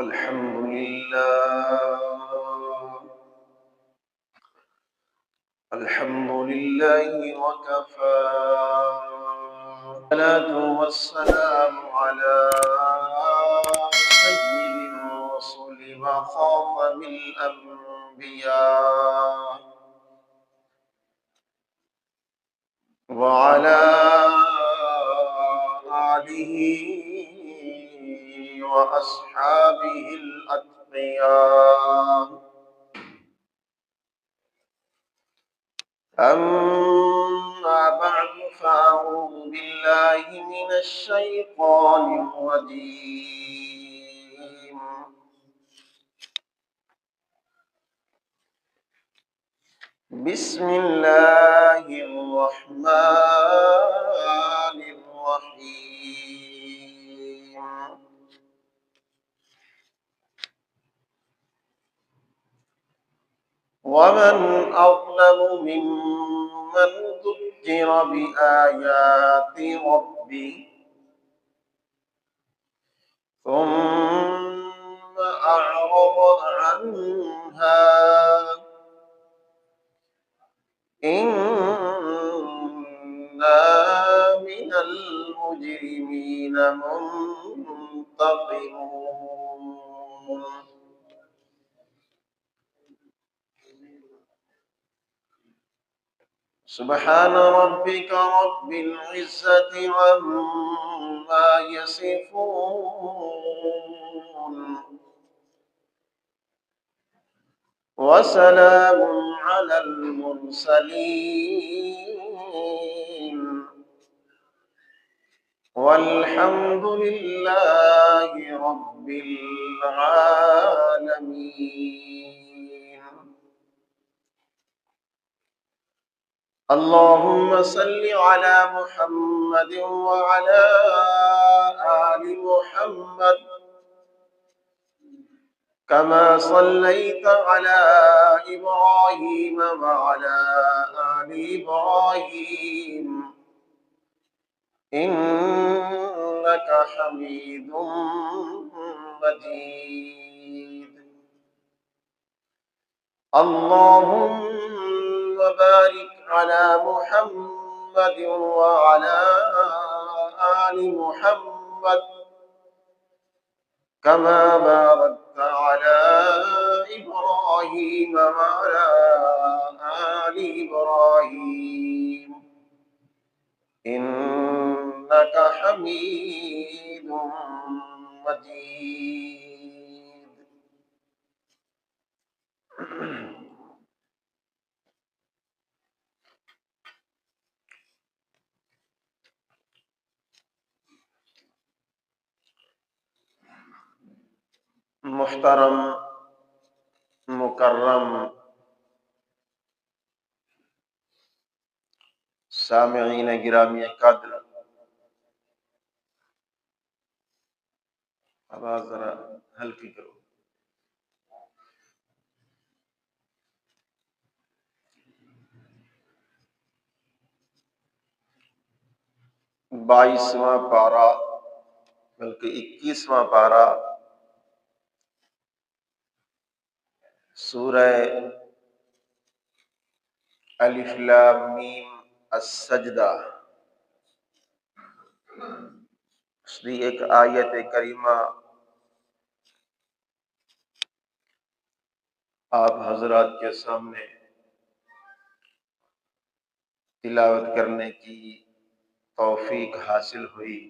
الحمد لله الحمد لله وكفى، والصلاة والسلام على سيد الرسل وخاتم الأنبياء وعلى آله وأصحابه الأتقياء. أما بعد فأعوذ بالله من الشيطان الرجيم. بسم الله الرحمن الرحيم. ومن أظلم ممن ذكر بآيات ربه ثم أعرض عنها إنا من المجرمين منتقمون. سبحان ربك رب العزة عما يصفون وسلام على المرسلين والحمد لله رب العالمين. اللهم صل على محمد وعلى آل محمد كما صليت على إبراهيم وعلى آل إبراهيم إنك حميد مجيد. اللهم بارك على محمد وعلى آل محمد كما باركت على إبراهيم وعلى آل إبراهيم إنك حميد مجيد. محترم مکرم سامعین گرامی قدر، آواز ذرا ہلکی کرو. بائیسواں پارہ بلکہ 21واں پارہ سورہ الف لام میم السجدہ، اس کی ایک آیت کریمہ آپ حضرات کے سامنے تلاوت کرنے کی توفیق حاصل ہوئی.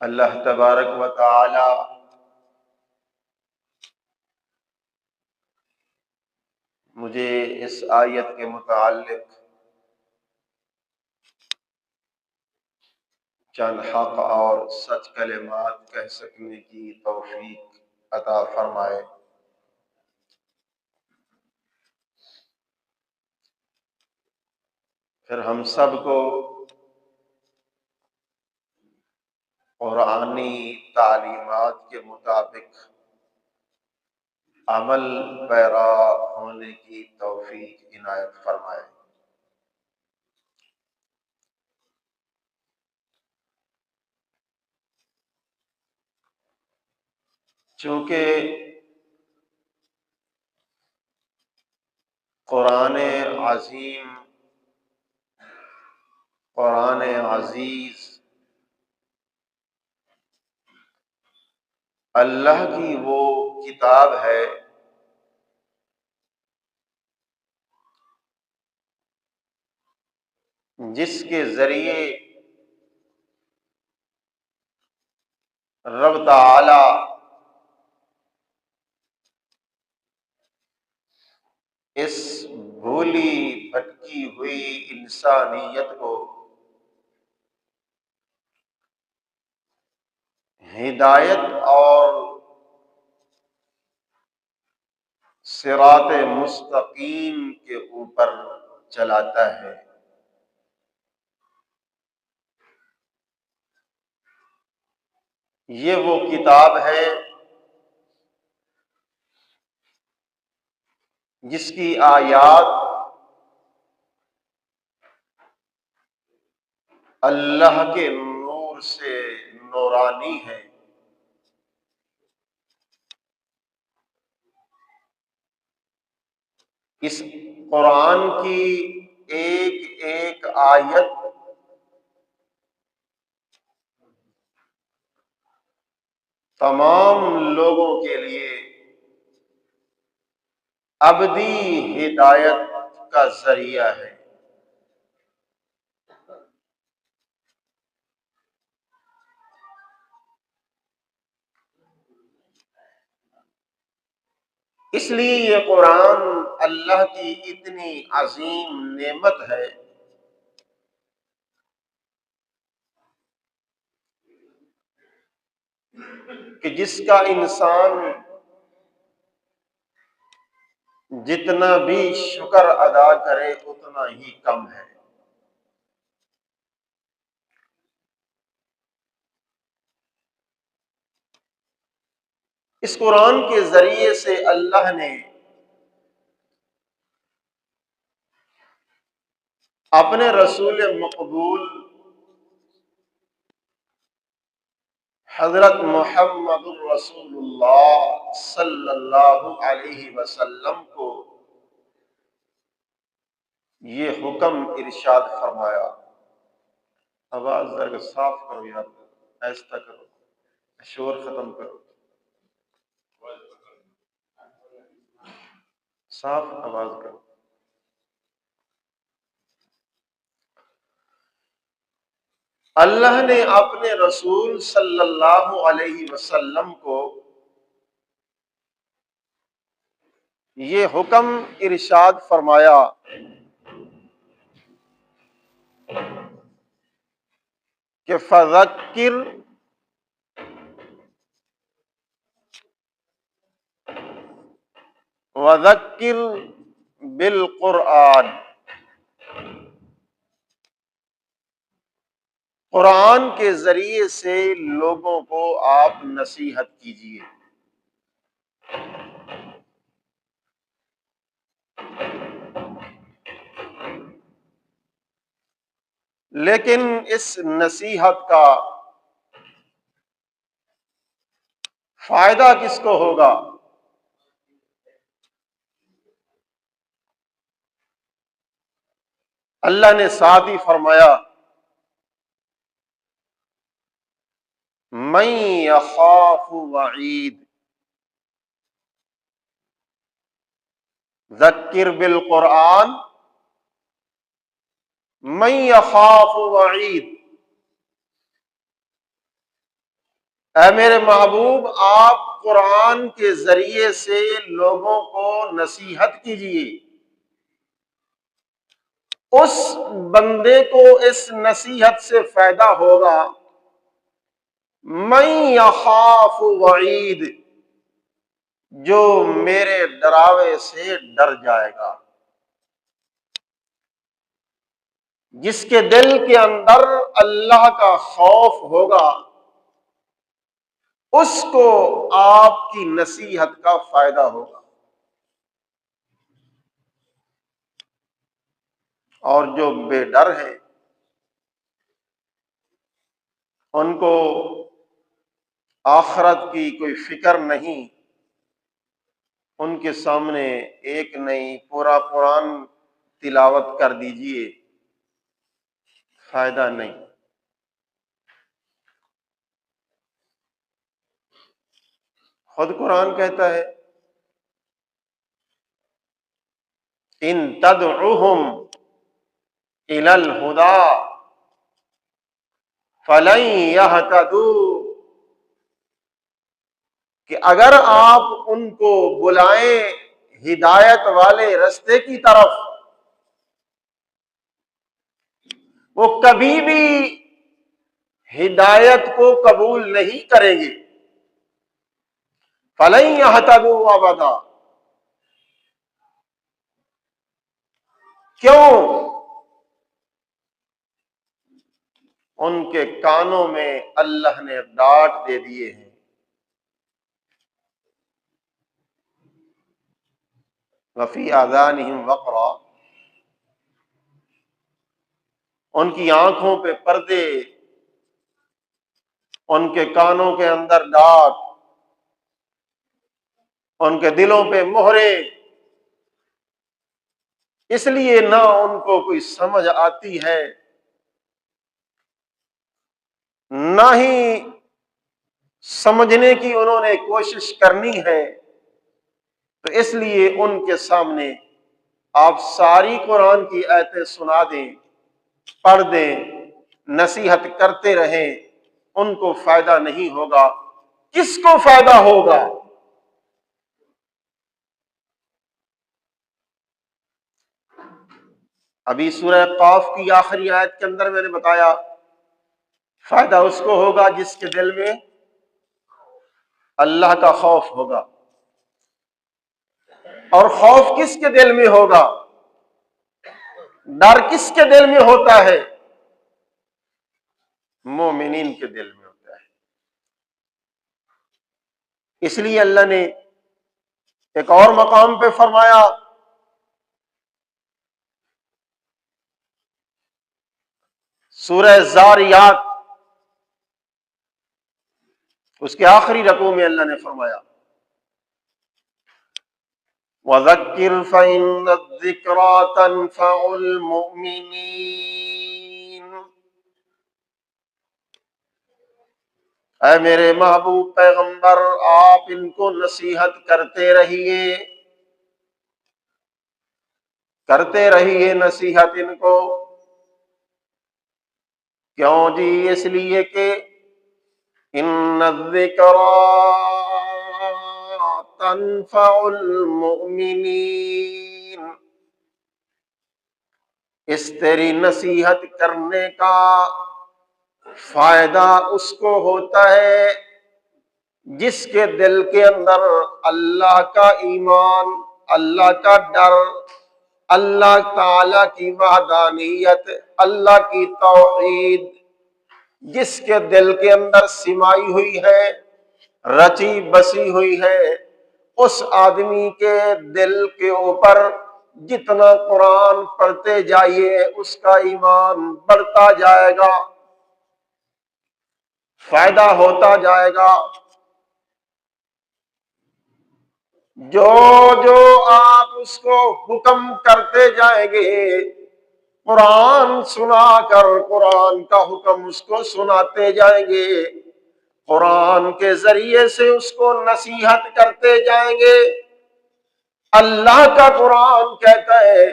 اللہ تبارک و تعالی مجھے اس آیت کے متعلق چند حق اور سچ کلمات کہہ سکنے کی توفیق عطا فرمائے. پھر ہم سب کو قرآنی تعلیمات کے مطابق عمل پیرا ہونے کی توفیق عنایت فرمائے. چونکہ قرآن عظیم، قرآن عزیز اللہ کی وہ کتاب ہے جس کے ذریعے رب تعالی اس بھولی بھٹکی ہوئی انسانیت کو ہدایت اور صراط مستقیم کے اوپر چلاتا ہے۔ یہ وہ کتاب ہے جس کی آیات اللہ کے نور سے نورانی ہے۔ اس قرآن کی ایک ایک آیت تمام لوگوں کے لیے ابدی ہدایت کا ذریعہ ہے۔ اس لیے یہ قرآن اللہ کی اتنی عظیم نعمت ہے کہ جس کا انسان جتنا بھی شکر ادا کرے اتنا ہی کم ہے۔ اس قرآن کے ذریعے سے اللہ نے اپنے رسول مقبول حضرت محمد الرسول اللہ صلی اللہ علیہ وسلم کو یہ حکم ارشاد فرمایا۔ آواز ذرا صاف کرو یار، ایسا کرو، شور ختم کرو، صاف آواز کرو۔ اللہ نے اپنے رسول صلی اللہ علیہ وسلم کو یہ حکم ارشاد فرمایا کہ فذکر وذکر بالقرآن، قرآن کے ذریعے سے لوگوں کو آپ نصیحت کیجیے۔ لیکن اس نصیحت کا فائدہ کس کو ہوگا؟ اللہ نے ساتھ ہی فرمایا من یخاف وعید، ذکر بالقرآن من یخاف وعید۔ اے میرے محبوب، آپ قرآن کے ذریعے سے لوگوں کو نصیحت کیجیے، اس بندے کو اس نصیحت سے فائدہ ہوگا من یخاف وعید، جو میرے ڈراوے سے ڈر جائے گا، جس کے دل کے اندر اللہ کا خوف ہوگا، اس کو آپ کی نصیحت کا فائدہ ہوگا۔ اور جو بے ڈر ہیں ان کو آخرت کی کوئی فکر نہیں، ان کے سامنے ایک نہیں پورا قرآن تلاوت کر دیجئے، فائدہ نہیں۔ خود قرآن کہتا ہے ان تدعوہم الی الہدی فلن یہتدوا، کہ اگر آپ ان کو بلائیں ہدایت والے رستے کی طرف، وہ کبھی بھی ہدایت کو قبول نہیں کریں گے۔ فلن یہتدوا ابدا، کیوں؟ ان کے کانوں میں اللہ نے ڈانٹ دے دیے ہیں۔ وفی آذانہم وقرا، ان کی آنکھوں پہ پردے، ان کے کانوں کے اندر ڈانٹ، ان کے دلوں پہ مہرے، اس لیے نہ ان کو کوئی سمجھ آتی ہے، نہ ہی سمجھنے کی انہوں نے کوشش کرنی ہے۔ تو اس لیے ان کے سامنے آپ ساری قرآن کی آیتیں سنا دیں، پڑھ دیں، نصیحت کرتے رہیں، ان کو فائدہ نہیں ہوگا۔ کس کو فائدہ ہوگا؟ ابھی سورہ قاف کی آخری آیت کے اندر میں نے بتایا فائدہ اس کو ہوگا جس کے دل میں اللہ کا خوف ہوگا۔ اور خوف کس کے دل میں ہوگا؟ ڈر کس کے دل میں ہوتا ہے؟ مومنین کے دل میں ہوتا ہے۔ اس لیے اللہ نے ایک اور مقام پہ فرمایا سورہ زاریات، اس کے آخری رکوع میں اللہ نے فرمایا وَذَكِّرْ فَإِنَّ الذِّكْرَىٰ تَنفَعُ الْمُؤْمِنِينَ، اے میرے محبوب پیغمبر، آپ ان کو نصیحت کرتے رہیے نصیحت ان کو۔ کیوں جی؟ اس لیے کہ ان الذکریٰ تنفع المؤمنین، اس تیری نصیحت کرنے کا فائدہ اس کو ہوتا ہے جس کے دل کے اندر اللہ کا ایمان، اللہ کا ڈر، اللہ تعالی کی وحدانیت، اللہ کی توحید جس کے دل کے اندر سمائی ہوئی ہے، رچی بسی ہوئی ہے، اس آدمی کے دل کے اوپر جتنا قرآن پڑھتے جائیے اس کا ایمان بڑھتا جائے گا، فائدہ ہوتا جائے گا۔ جو آپ اس کو حکم کرتے جائیں گے، قرآن سنا کر قرآن کا حکم اس کو سناتے جائیں گے، قرآن کے ذریعے سے اس کو نصیحت کرتے جائیں گے، اللہ کا قرآن کہتا ہے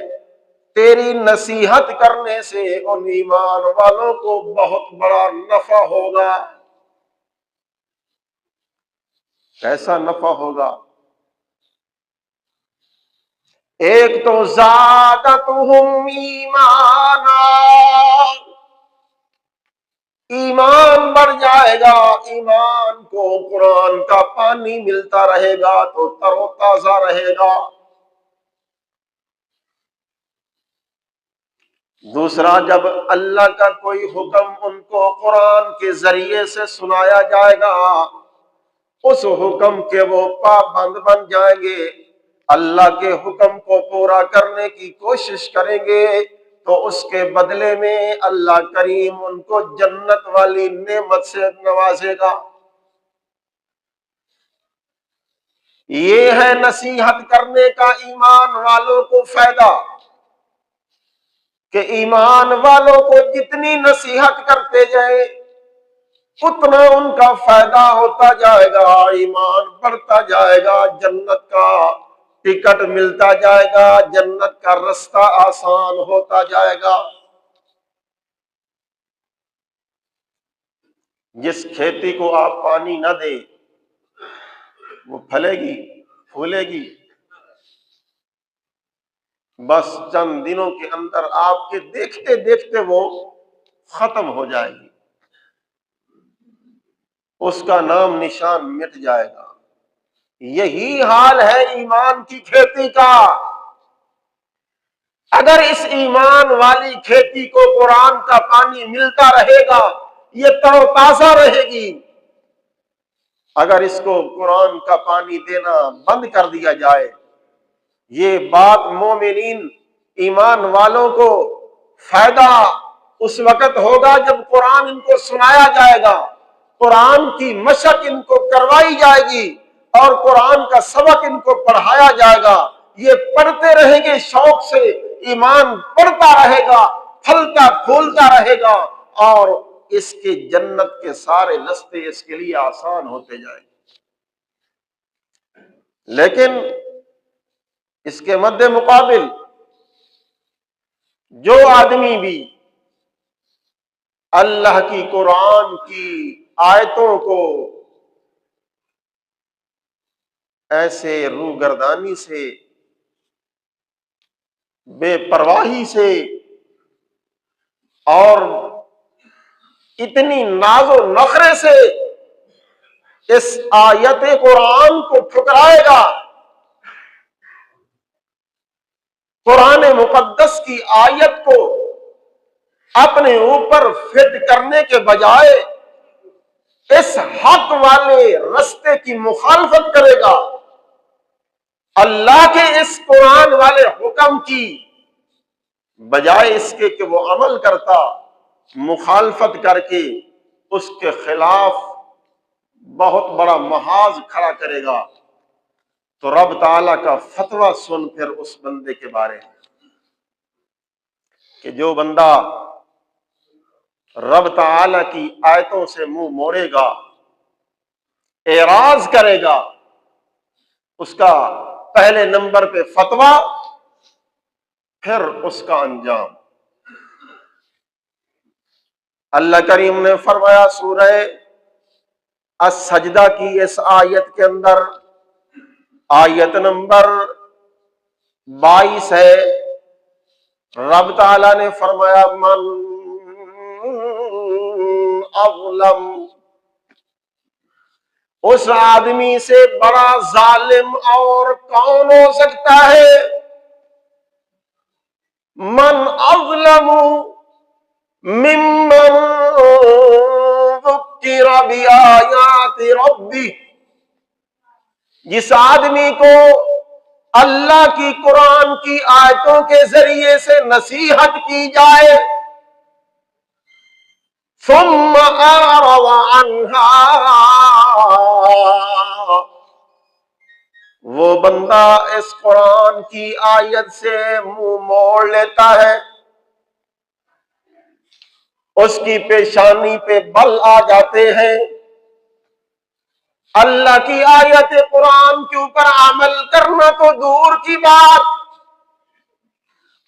تیری نصیحت کرنے سے ان ایمان والوں کو بہت بڑا نفع ہوگا۔ کیسا نفع ہوگا؟ ایک تو زادتہم ایمانا، ایمان بڑھ جائے گا، ایمان کو قرآن کا پانی ملتا رہے گا تو تر و تازہ رہے گا۔ دوسرا، جب اللہ کا کوئی حکم ان کو قرآن کے ذریعے سے سنایا جائے گا، اس حکم کے وہ پابند بن جائیں گے، اللہ کے حکم کو پورا کرنے کی کوشش کریں گے، تو اس کے بدلے میں اللہ کریم ان کو جنت والی نعمت سے نوازے گا۔ یہ ہے نصیحت کرنے کا ایمان والوں کو فائدہ، کہ ایمان والوں کو جتنی نصیحت کرتے جائیں اتنا ان کا فائدہ ہوتا جائے گا، ایمان بڑھتا جائے گا، جنت کا ٹکٹ ملتا جائے گا، جنت کا رستہ آسان ہوتا جائے گا۔ جس کھیتی کو آپ پانی نہ دیں وہ پھلے گی، پھولے گی، بس چند دنوں کے اندر آپ کے دیکھتے دیکھتے وہ ختم ہو جائے گی، اس کا نام نشان مٹ جائے گا۔ یہی حال ہے ایمان کی کھیتی کا۔ اگر اس ایمان والی کھیتی کو قرآن کا پانی ملتا رہے گا یہ تر و تازہ رہے گی، اگر اس کو قرآن کا پانی دینا بند کر دیا جائے، یہ بات مومنین ایمان والوں کو فائدہ اس وقت ہوگا جب قرآن ان کو سنایا جائے گا، قرآن کی مشق ان کو کروائی جائے گی اور قرآن کا سبق ان کو پڑھایا جائے گا، یہ پڑھتے رہیں گے شوق سے، ایمان پڑھتا رہے گا، پھلتا پھولتا رہے گا اور اس کے جنت کے سارے راستے اس کے لیے آسان ہوتے جائیں گے۔ لیکن اس کے مد مقابل جو آدمی بھی اللہ کی قرآن کی آیتوں کو ایسے روگردانی سے، بے پرواہی سے اور اتنی ناز و نخرے سے اس آیت قرآن کو ٹھکرائے گا، قرآن مقدس کی آیت کو اپنے اوپر فٹ کرنے کے بجائے اس حق والے رستے کی مخالفت کرے گا، اللہ کے اس قرآن والے حکم کی بجائے اس کے کہ وہ عمل کرتا، مخالفت کر کے اس کے خلاف بہت بڑا محاذ کھڑا کرے گا، تو رب تعالیٰ کا فتویٰ سن پھر اس بندے کے بارے میں کہ جو بندہ رب تعالیٰ کی آیتوں سے منہ موڑے گا، اعراض کرے گا، اس کا پہلے نمبر پہ فتویٰ، پھر اس کا انجام۔ اللہ کریم نے فرمایا سورہ السجدہ کی اس آیت کے اندر، آیت نمبر 22 ہے، رب تعالیٰ نے فرمایا من اظلم، اس آدمی سے بڑا ظالم اور کون ہو سکتا ہے؟ من اظلم ممن ذکر بآیات ربی، جس آدمی کو اللہ کی قرآن کی آیتوں کے ذریعے سے نصیحت کی جائے ثم اعرض عنها، وہ بندہ اس قرآن کی آیت سے منہ موڑ لیتا ہے، اس کی پیشانی پہ بل آ جاتے ہیں، اللہ کی آیت قرآن کے اوپر عمل کرنا تو دور کی بات،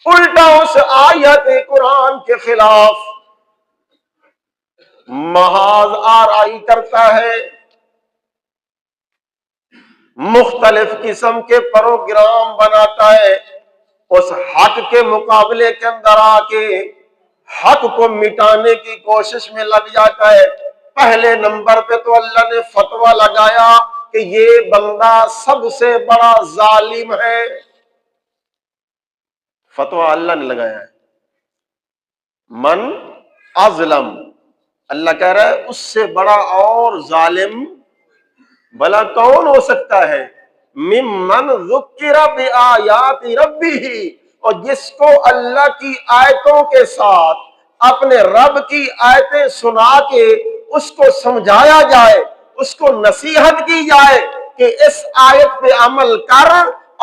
الٹا اس آیت قرآن کے خلاف محاذ آرائی کرتا ہے، مختلف قسم کے پروگرام بناتا ہے، اس حق کے مقابلے کے اندر آ کے حق کو مٹانے کی کوشش میں لگ جاتا ہے۔ پہلے نمبر پہ تو اللہ نے فتویٰ لگایا کہ یہ بندہ سب سے بڑا ظالم ہے، فتویٰ اللہ نے لگایا ہے، من اظلم، اللہ کہہ رہا ہے اس سے بڑا اور ظالم بھلا کون ہو سکتا ہے؟ ممن ذکر بآیات ربہ، اور جس کو اللہ کی آیتوں کے ساتھ اپنے رب کی آیتیں سنا کے اس کو سمجھایا جائے، اس کو نصیحت کی جائے، کہ اس آیت پہ عمل کر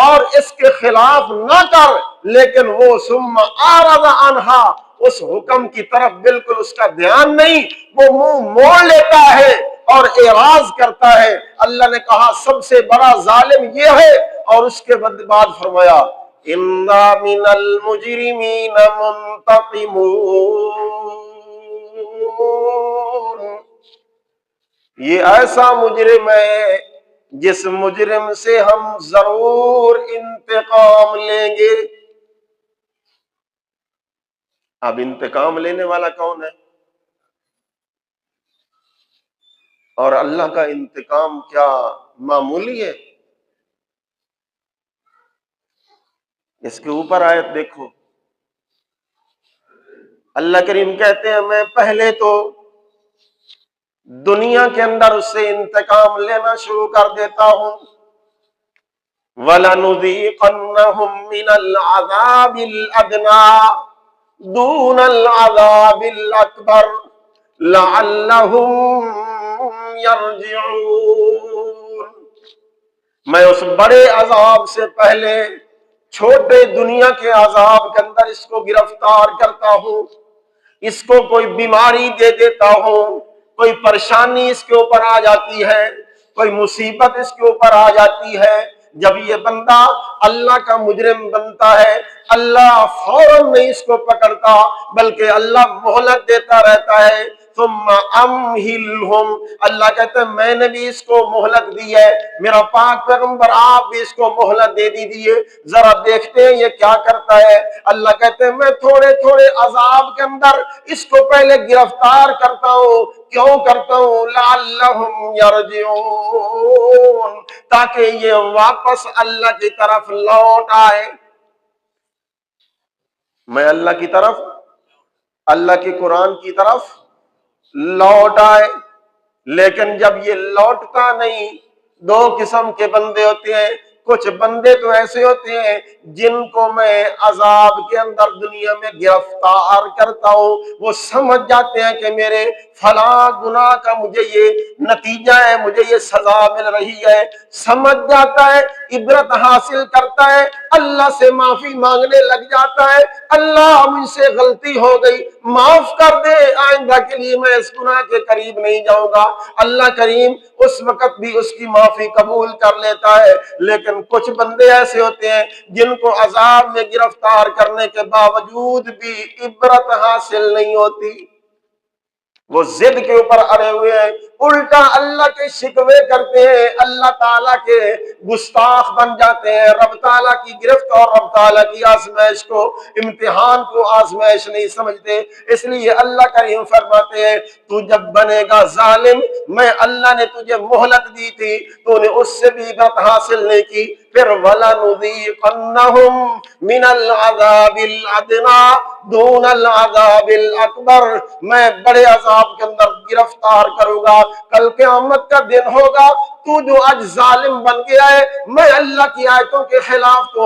اور اس کے خلاف نہ کر، لیکن وہ ثم اعرض عنہا، اس حکم کی طرف بالکل اس کا دھیان نہیں، وہ منہ موڑ لیتا ہے اور اعراض کرتا ہے۔ اللہ نے کہا سب سے بڑا ظالم یہ ہے، اور اس کے بعد فرمایا اِنَّا مِنَ الْمُجْرِمِينَ مُنْتَقِمُونَ، یہ ایسا مجرم ہے جس مجرم سے ہم ضرور انتقام لیں گے۔ اب انتقام لینے والا کون ہے؟ اور اللہ کا انتقام کیا معمولی ہے؟ اس کے اوپر آیت دیکھو، اللہ کریم کہتے ہیں میں پہلے تو دنیا کے اندر اس سے انتقام لینا شروع کر دیتا ہوں، وَلَنُذِيقَنَّهُم مِّنَ الْعَذَابِ الْأَدْنَىٰ دُونَ الْعَذَابِ الْأَكْبَرِ لَعَلَّهُمْ يَرْجِعُونَ، میں اس بڑے عذاب سے پہلے چھوٹے دنیا کے عذاب کے اندر اس کو گرفتار کرتا ہوں، اس کو کوئی بیماری دے دیتا ہوں، کوئی پریشانی اس کے اوپر آ جاتی ہے، کوئی مصیبت اس کے اوپر آ جاتی ہے۔ جب یہ بندہ اللہ کا مجرم بنتا ہے، اللہ فوراً نہیں اس کو پکڑتا، بلکہ اللہ مہلت دیتا رہتا ہے۔ ثم امہلہم، اللہ کہتے ہیں میں نے بھی اس کو مہلت دی ہے، میرا پاک پیغمبر آپ بھی اس کو مہلت دے دیجیے، ذرا دیکھتے ہیں یہ کیا کرتا ہے۔ اللہ کہتے ہیں میں تھوڑے تھوڑے عذاب کے اندر اس کو پہلے گرفتار کرتا ہوں، کیوں کرتا ہوں؟ لعلہم یرجعون، تاکہ یہ واپس اللہ کی طرف لوٹ آئے۔ میں اللہ کی طرف، اللہ کے قرآن کی طرف لوٹ آئے۔ لیکن جب یہ لوٹتا نہیں، دو قسم کے بندے ہوتے ہیں۔ کچھ بندے تو ایسے ہوتے ہیں جن کو میں عذاب کے اندر دنیا میں گرفتار کرتا ہوں، وہ سمجھ جاتے ہیں کہ میرے فلاں گناہ کا مجھے یہ نتیجہ ہے، مجھے یہ سزا مل رہی ہے، سمجھ جاتا ہے، عبرت حاصل کرتا ہے، اللہ سے معافی مانگنے لگ جاتا ہے، اللہ مجھ سے غلطی ہو گئی معاف کر دے، آئندہ کے لیے میں اس گناہ کے قریب نہیں جاؤں گا۔ اللہ کریم اس وقت بھی اس کی معافی قبول کر لیتا ہے۔ لیکن کچھ بندے ایسے ہوتے ہیں جن کو عذاب میں گرفتار کرنے کے باوجود بھی عبرت حاصل نہیں ہوتی، وہ ضد کے اوپر اڑے ہوئے ہیں، الٹا اللہ کے شکوے کرتے ہیں، اللہ تعالیٰ کے گستاخ بن جاتے ہیں، رب تعالیٰ کی گرفت اور رب تعالیٰ کی آزمائش کو، امتحان کو آزمائش نہیں سمجھتے۔ اس لیے اللہ کریم فرماتے ہیں تو جب بنے گا ظالم، میں اللہ نے تجھے مہلت دی تھی، تو نے اس سے بھی عبرت حاصل نہیں کی، پھر وَلَنُذِيقَنَّهُم مِّنَ الْعَذَابِ الْأَدْنَىٰ دُونَ الْعَذَابِ الْأَكْبَرِ، میں بڑے عذاب کے اندر گرفتار کروں گا۔ کل قیامت کا دن ہوگا، تو جو آج ظالم بن گیا ہے، میں اللہ کی آیتوں کے خلاف تو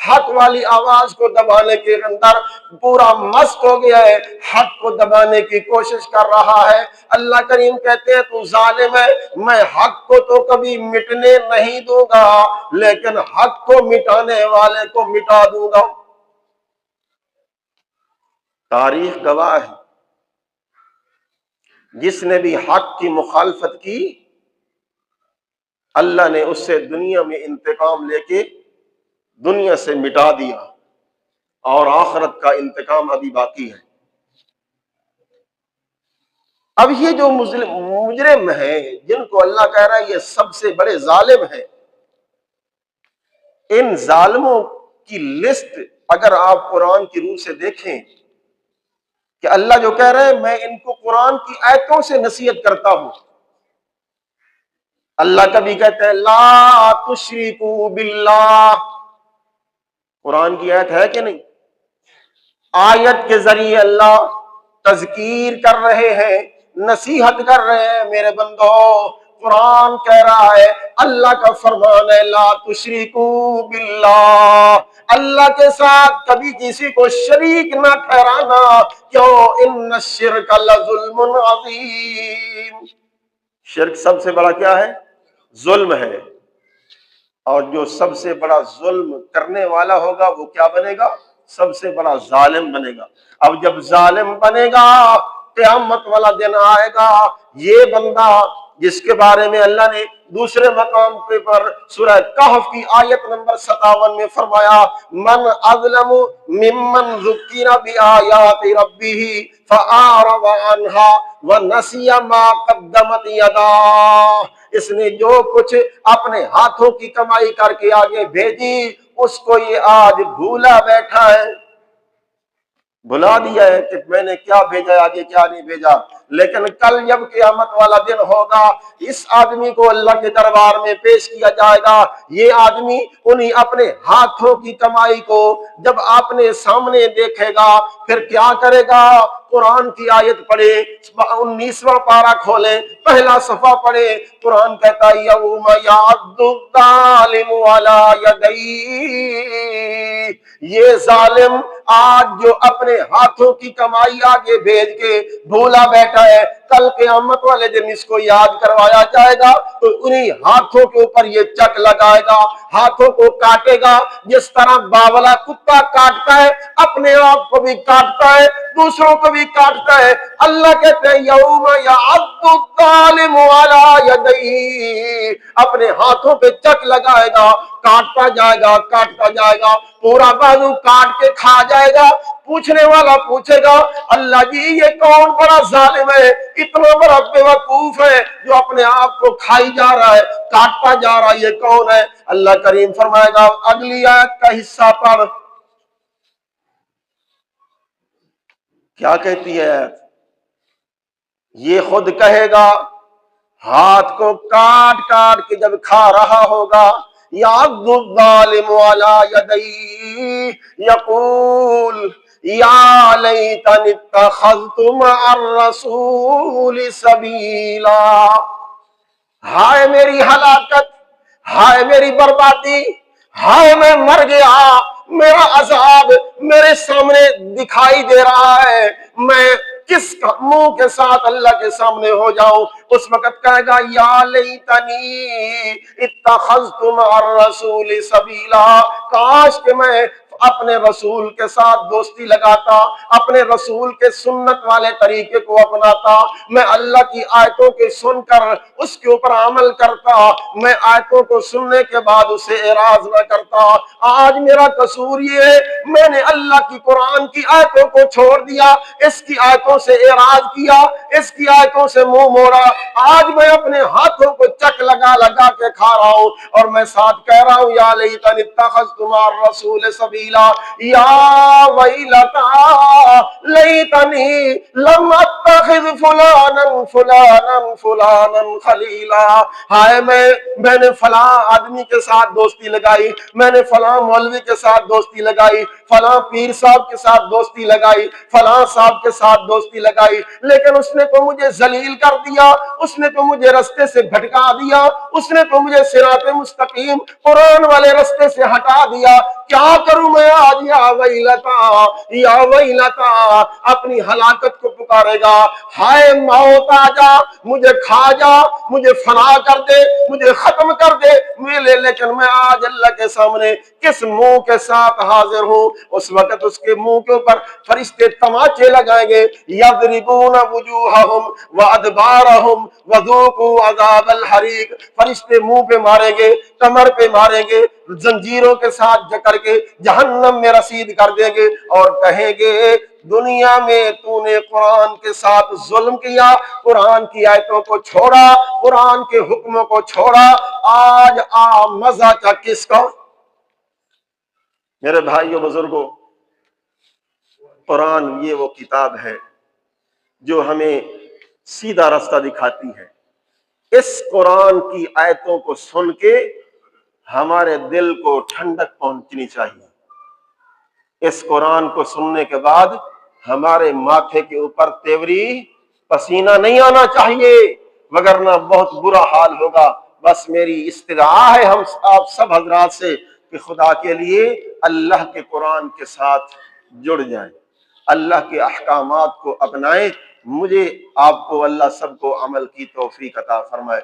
حق والی آواز کو دبانے کے اندر پورا مست ہو گیا ہے، حق کو دبانے کی کوشش کر رہا ہے۔ اللہ کریم کہتے ہیں تو ظالم ہے، میں حق کو تو کبھی مٹنے نہیں دوں گا، لیکن حق کو مٹانے والے کو مٹا دوں گا۔ تاریخ گواہ ہے، جس نے بھی حق کی مخالفت کی، اللہ نے اس سے دنیا میں انتقام لے کے دنیا سے مٹا دیا، اور آخرت کا انتقام ابھی باقی ہے۔ اب یہ جو مجرم ہیں جن کو اللہ کہہ رہا ہے یہ سب سے بڑے ظالم ہیں، ان ظالموں کی لسٹ اگر آپ قرآن کی روح سے دیکھیں کہ اللہ جو کہہ رہے ہیں میں ان کو قرآن کی آیتوں سے نصیحت کرتا ہوں۔ اللہ کبھی کہتے ہیں لا تشرکوا باللہ، قرآن کی آیت ہے کہ نہیں؟ آیت کے ذریعے اللہ تذکیر کر رہے ہیں، نصیحت کر رہے ہیں، میرے بندو قرآن کہہ رہا ہے، اللہ کا فرمان ہے لا تشرکوا باللہ، اللہ کے ساتھ کبھی کسی کو شریک نہ ٹھہرانا، کیوں؟ ان الشرک لظلم عظیم، شرک سب سے بڑا کیا ہے؟ ظلم ہے، اور جو سب سے بڑا ظلم کرنے والا ہوگا وہ کیا بنے گا؟ سب سے بڑا ظالم بنے گا۔ اب جب ظالم بنے گا، قیامت والا دن آئے گا، یہ بندہ جس کے بارے میں اللہ نے دوسرے مقام پر سورہ کہف کی آیت نمبر 57 میں فرمایا، من اظلم ممن ذکر بآیات ربہ فاعرض عنها ونسی ما قدمت یداہ، اس نے جو کچھ اپنے ہاتھوں کی کمائی کر کے آگے بھیجی اس کو یہ آج بھولا بیٹھا ہے، بھلا دیا ہے کہ میں نے کیا بھیجا ہے، آگے کیا نہیں بھیجا۔ لیکن کل جب قیامت والا دن ہوگا، اس آدمی کو اللہ کے دربار میں پیش کیا جائے گا، یہ آدمی انہی اپنے ہاتھوں کی کمائی کو جب اپنے سامنے دیکھے گا پھر کیا کرے گا؟ قرآن کی آیت پڑھے، 19واں پارہ کھولے، پہلا صفحہ پڑھے، قرآن کہتا ہے یوم یعض الظالم علی یدیہ، یہ ظالم آج جو اپنے ہاتھوں کی کمائی آگے بھیج کے بھولا بیٹھا ہے، کل قیامت والے دن اس کو یاد کروایا جائے گا تو انہی ہاتھوں کے اوپر یہ چک لگائے گا، ہاتھوں کو کاٹے گا، جس طرح باولا کتا کاٹتا ہے، اپنے آپ کو بھی کاٹتا ہے، دوسروں کو بھی کاٹتا ہے۔ اللہ کہتے ہیں یوم یعض الظالم علی یدیہ، اپنے ہاتھوں پہ چک لگائے گا، کاٹتا جائے گا، کاٹتا جائے گا، پورا بازو کاٹ کے کھا جائے گا۔ پوچھنے والا پوچھے گا اللہ جی یہ کون بڑا ظالم ہے، اتنا بڑا بیوقوف ہے جو اپنے آپ کو کھائی جا رہا ہے، کاٹتا جا رہا ہے، یہ کون ہے؟ اللہ کریم فرمائے گا، اگلی آیت کا حصہ پڑھ، کیا کہتی ہے؟ یہ خود کہے گا، ہاتھ کو کاٹ کاٹ کے جب کھا رہا ہوگا، یعض الظالم علی یدیہ یقول یا لیتنی اتخذت مع الرسول سبیلا، ہائے میری ہلاکت، ہائے میری بربادی، ہائے میں مر گیا، میرا عذاب میرے سامنے دکھائی دے رہا ہے، میں کس منہ کے ساتھ اللہ کے سامنے ہو جاؤں؟ اس وقت کہے گا یا لیتنی اتخذت مع الرسول سبیلا، کاش کہ میں اپنے رسول کے ساتھ دوستی لگاتا، اپنے رسول کے سنت والے طریقے کو اپناتا، میں اللہ کی آیتوں کے سن کر اس کے اوپر عمل کرتا، میں آیتوں کو سننے کے بعد اسے اعراض نہ کرتا۔ آج میرا قصور یہ ہے میں نے اللہ کی قرآن کی آیتوں کو چھوڑ دیا، اس کی آیتوں سے اعراض کیا، اس کی آیتوں سے منہ موڑا، آج میں اپنے ہاتھوں کو چک لگا لگا کے کھا رہا ہوں، اور میں ساتھ کہہ رہا ہوں یا لیتنی اتخذت مع الرسول سبیلا، یا ویلتا لیتنی لم اتخذ فلانا فلانا فلانا خلیلا، ہائے میں نے فلاں آدمی کے ساتھ دوستی لگائی، میں نے فلاں مولوی کے ساتھ دوستی لگائی، فلاں پیر صاحب کے ساتھ دوستی لگائی، فلاں صاحب کے ساتھ دوستی لگائی، لیکن اس نے تو مجھے ذلیل کر دیا، اس نے تو مجھے رستے سے بھٹکا دیا، اس نے تو مجھے صراط مستقیم قرآن والے رستے سے ہٹا دیا، کیا کروں میں آج؟ یا ویلتا، اپنی ہلاکت کو پکارے گا، ہائے موت آ جا، مجھے کھا جا، مجھے فنا کر دے، مجھے ختم کر دے، لیکن میں آج اللہ کے سامنے کس منہ کے ساتھ حاضر ہوں؟ اس وقت اس کے منہ کے اوپر فرشتے تماچے لگائیں گے، یضربون وجوہہم وادبارہم وذوقوا عذاب الحریق، فرشتے منہ پہ ماریں گے، کمر پہ ماریں گے، زنجیروں کے ساتھ جکڑ کے جہنم میں رسید کر دیں گے، اور کہیں گے دنیا میں تو نے قرآن کے ساتھ ظلم کیا، قرآن کی آیتوں کو چھوڑا، قرآن کے حکموں کو چھوڑا، آج مزہ کا کس کا؟ میرے بھائیوں بزرگوں، قرآن یہ وہ کتاب ہے جو ہمیں سیدھا راستہ دکھاتی ہے۔ اس قرآن کی آیتوں کو سن کے ہمارے دل کو ٹھنڈک پہنچنی چاہیے، اس قرآن کو سننے کے بعد ہمارے ماتھے کے اوپر تیوری پسینہ نہیں آنا چاہیے، وگرنہ بہت برا حال ہوگا۔ بس میری استدعا ہے ہم آپ سب حضرات سے کہ خدا کے لیے اللہ کے قرآن کے ساتھ جڑ جائیں، اللہ کے احکامات کو اپنائیں، مجھے آپ کو اللہ سب کو عمل کی توفیق عطا فرمائے۔